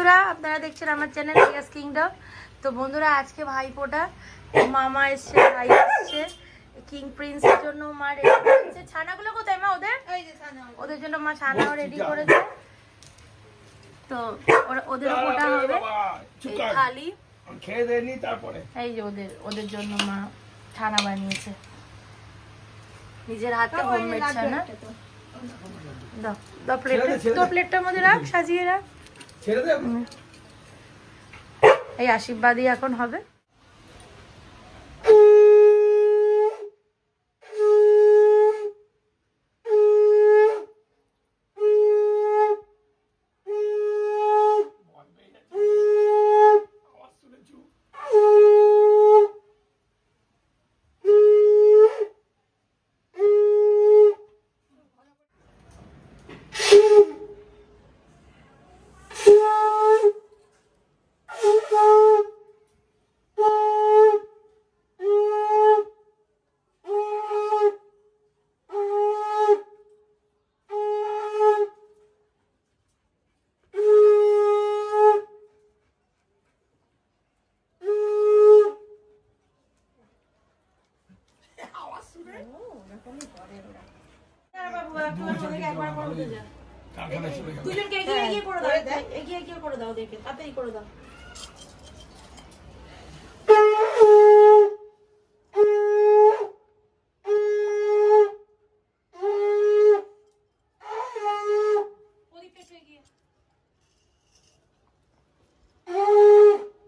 বন্ধুরা, আপনারা দেখছেন আমার চ্যানেল রিয়াস কিংডম। তো বন্ধুরা, আজকে ভাইফোঁটা, মামা এসছে, ভাই এসছে, কিং প্রিন্সের জন্য মা রেডি করেছে। ছানাগুলো কোথায় মা? ওদের জন্য মা ছানাও রেডি করেছে। তো ওদেরও ফোঁটা হবে। খালি খেয়ে দেয়নি, তারপরে এই যে ওদের জন্য মা ছানা বানিয়েছে নিজের হাতে, হোমমেড ছানা। প্লেটটার মধ্যে রাখ, সাজিয়ে রাখ। এই আশীর্বাদই এখন হবে। দুজনকে এগিয়ে করে দাও, এগিয়ে করে দাও, দেখে তাড়াতাড়ি করে দাও।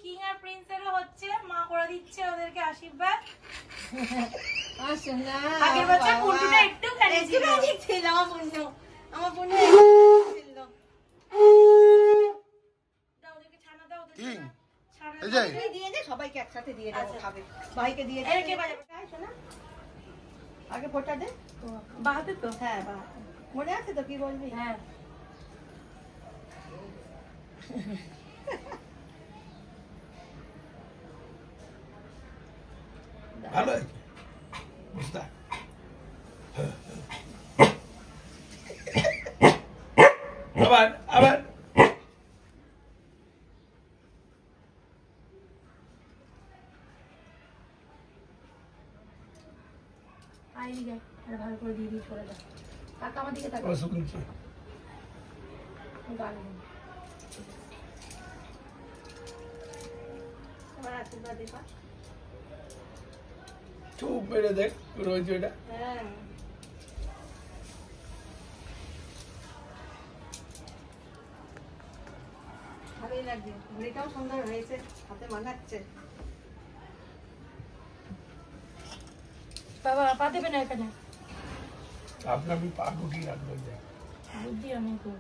কিং আর প্রিন্সেরও হচ্ছে, মা করে দিচ্ছে ওদেরকে আশীর্বাদ। আগের বছর পুন্টুটা একটু ছিল, আমার বোন সবাইকে একসাথে দিয়ে দেবো, খাবে। ভাইকে দিয়ে আগে ফোঁটা দে। বাহাতে তো? হ্যাঁ, মনে আছে তো? কি বলবি? হ্যাঁ, ভালো আছে বুঝতে। আবার ভালো করে দিয়ে চলে যাও। কাকা আমার দিকে তাকা। চুপ মেরে দেখ রোজ এটা। হ্যাঁ, ভালোই লাগছে। ঘুড়িটাও সুন্দর হয়েছে, হাতে মানাচ্ছে। বাবা পা দেবে না এখানে। আপনার পা ঢুকিয়ে রাখবে, বুদ্ধি আমি খুব।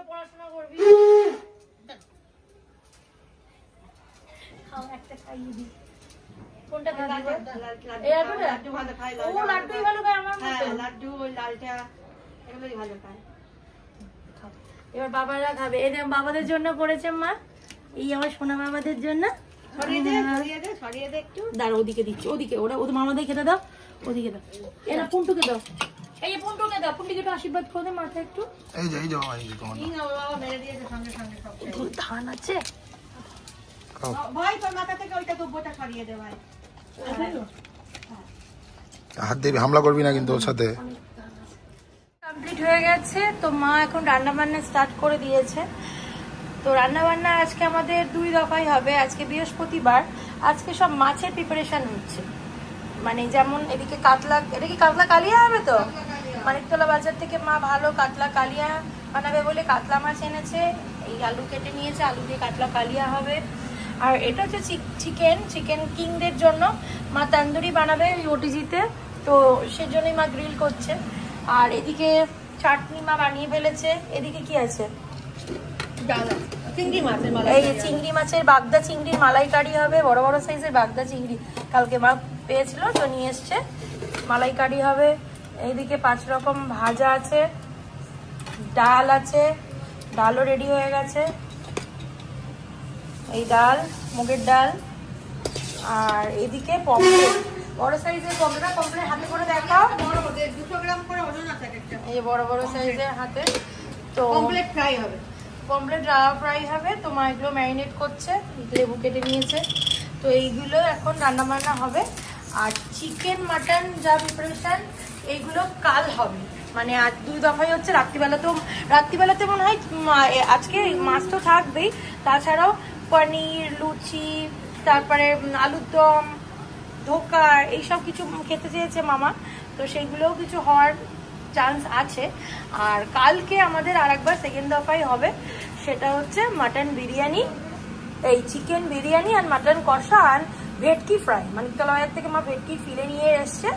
পড়াশোনা করবি, একটা খাইয়ে দিই। কোনটা খাবে? লাড্ডু ভালো খায়। ও লাড্ডুই ভালো খায় আমার মতো। লাড্ডু, লালটা এগুলোই ভালো খায়। এবার বাবারা খাবে। এই বাবাদের জন্য করেছে মা, এই আমার সোনা বাবাদের জন্য। ছড়িয়ে দে একটু। দাঁড়া, ওদিকে দিচ্ছি, ওদিকে। ওদের মামাদের খেতে দাও, ওদিকে দাও। এরা পুন্টুকে দাও, এই পুন্টুকে দাও। পুন্টুকে একটু আশীর্বাদ করে দে মাথা একটু। এই যে বাবা মেরে দিয়েছে সঙ্গে সঙ্গে সব। ধান আছে ভাই, তোর মাথা থেকে ওইটা দুব্বটা সরিয়ে দে ভাই। হাত দিয়ে হামলা করবি না কিন্তু ওর সাথে। কমপ্লিট হয়ে গেছে। তো মা এখন রান্না বান্না স্টার্ট করে দিয়েছে। তো রান্না বান্না আজকে আমাদের 2 দফাই হবে। আজকে বৃহস্পতিবার, আজকে সব মাছের প্রিপারেশন হচ্ছে। মানে যেমন এদিকে কাতলা, এটা কি কাতলা কালিয়া হবে? তো মানিকতলা বাজার থেকে মা ভালো কাতলা কালিয়া বানাবে বলে কাতলা মাছ এনেছে। এই আলু কেটে নিয়েছে, আলু দিয়ে কাতলা কালিয়া হবে। আর এটা হচ্ছে চিকেন কিংদের জন্য মা তান্দুরি বানাবে ওটিজিতে, তো সেজন্যই মা গ্রিল করছে। আর এদিকে চাটনি মা বানিয়ে ফেলেছে। এদিকে কি আছে? এই চিংড়ি মাছের, বাগদা চিংড়ির মালাইকারি হবে। বড় বড় সাইজের বাগদা চিংড়ি কালকে মা পেয়েছিল, তো নিয়ে এসছে। মালাইকারি হবে। এইদিকে 5 রকম ভাজা আছে, ডাল আছে, ডালও রেডি হয়ে গেছে। এই ডাল, মুগের ডাল, আর এদিকে পমফ্রেট, বড় সাইজের পমফ্রেট হাতে করে দেখাও। 200 গ্রাম করে ওজন আছে একটা। এই বড় বড় সাইজের হাতে। তো কমপ্লিট ফ্রাই হবে, কমপ্লিট রাওয়া ফ্রাই হবে। তো মা এগুলো ম্যারিনেট করছে, লেবু কেটে নিয়েছে। তো এইগুলো এখন রান্না বান্না হবে। আর চিকেন মাটন যা প্রিপারেশন এইগুলো কাল হবে, মানে আজ 2 দফাই হচ্ছে। রাত্রিবেলাতে মনে হয় আজকে মাছ তো থাকবেই, তাছাড়াও পনির, লুচি, তারপরে আলুর দম, ধোকা, এইসব কিছু খেতে চেয়েছে মামা। তো সেইগুলোও কিছু হওয়ার চান্স আছে। আর কালকে আমাদের আরেকবার সেকেন্ড দফাই হবে, সেটা হচ্ছে মাটন বিরিয়ানি, এই চিকেন বিরিয়ানি আর মাটন কষা আর ভেটকি ফ্রাই। মানিকতলা বাজার থেকে মা ভেটকি ফিলে নিয়ে এসছে,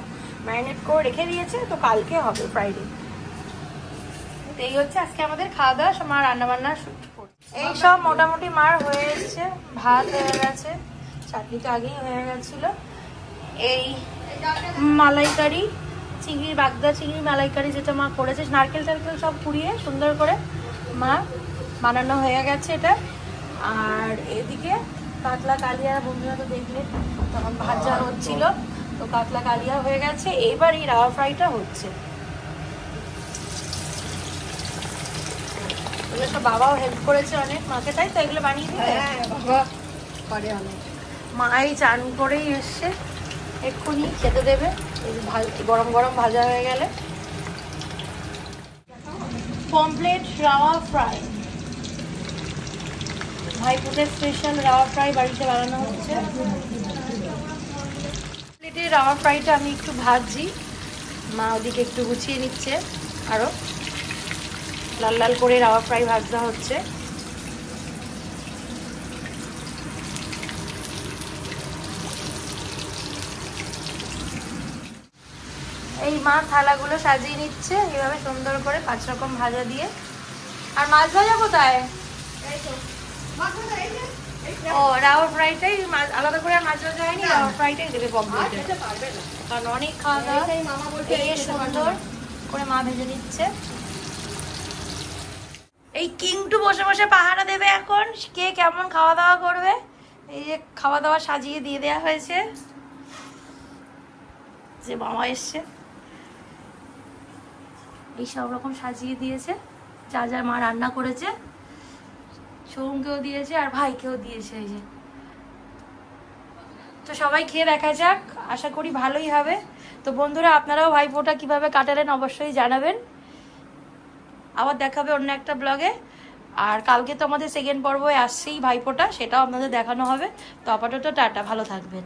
ম্যারিনেট করে রেখে দিয়েছে। তো কালকে হবে ফ্রাইডে। তো এই হচ্ছে আজকে আমাদের খাওয়া দাওয়া, মা রান্নাবান্না এই সব মোটামুটি মার হয়ে এসছে। ভাত হয়ে গেছে, চাটনি তো আগেই হয়ে গেছিলো। এই মালাইকারি, চিংড়ির বাগদা চিংড়ি মালাইকারি যেটা মা করেছে, নারকেল টারকেল সব পুড়িয়ে সুন্দর করে মা বানানো হয়ে গেছে এটা। আর এদিকে কাতলা কালিয়া, বন্ধুরা তো দেখলে তখন ভাজা হচ্ছিল, তো কাতলা কালিয়া হয়ে গেছে। এবার এই রাওয়া ফ্রাইটা হচ্ছে। এগুলো সব বাবাও হেল্প করেছে অনেক মাকে, তাই তো এগুলো বানিয়ে দিতে। বাবা করে অনেক। মাই চান করেই এসছে, এক্ষুনি খেতে দেবে। গরম গরম ভাজা হয়ে গেলে কমপ্লিট রাওয়া ফ্রাই, ভাইফোঁটার স্পেশাল রাওয়া ফ্রাই বাড়িতে বানানো হচ্ছে। প্লেটে রাওয়া ফ্রাইটা আমি একটু ভাজছি, মা ওদিকে একটু গুছিয়ে নিচ্ছে। আরও লাল লাল করে রাওয়া ফ্রাই ভাজা হচ্ছে। এই মা থালাগুলো সাজিয়ে নিচ্ছে এইভাবে সুন্দর করে 5 রকম ভাজা দিয়ে। আর মাছ ভাজা কোথায়? ও রাওয়া ফ্রাইটাই আলাদা করে আর মাছ ভাজা হয়নি, রাওয়া ফ্রাইটাই দেবে কমপ্লিট, কারণ অনেক খাওয়া দাওয়া। এই সুন্দর করে মা ভেজে নিচ্ছে। এই কিংটু বসে বসে পাহারা দেবে এখন কে কেমন খাওয়া দাওয়া করবে। এই যে খাওয়া দাওয়া সাজিয়ে দিয়ে দেওয়া হয়েছে, যে মামা এসছে এই সব রকম সাজিয়ে দিয়েছে, যা যা মা রান্না করেছে। সোমকেও দিয়েছে আর ভাইকেও দিয়েছে। এই যে তো সবাই খেয়ে দেখা যাক, আশা করি ভালোই হবে। তো বন্ধুরা আপনারাও ভাইফোঁটা কিভাবে কাটালেন অবশ্যই জানাবেন। আবার দেখাবে অন্য একটা ব্লগে। আর কালকে তো আমাদের সেকেন্ড পর্বে আসছেই ভাইফোঁটা, সেটাও আপনাদের দেখানো হবে। তো আপাতত টাটা, ভালো থাকবেন।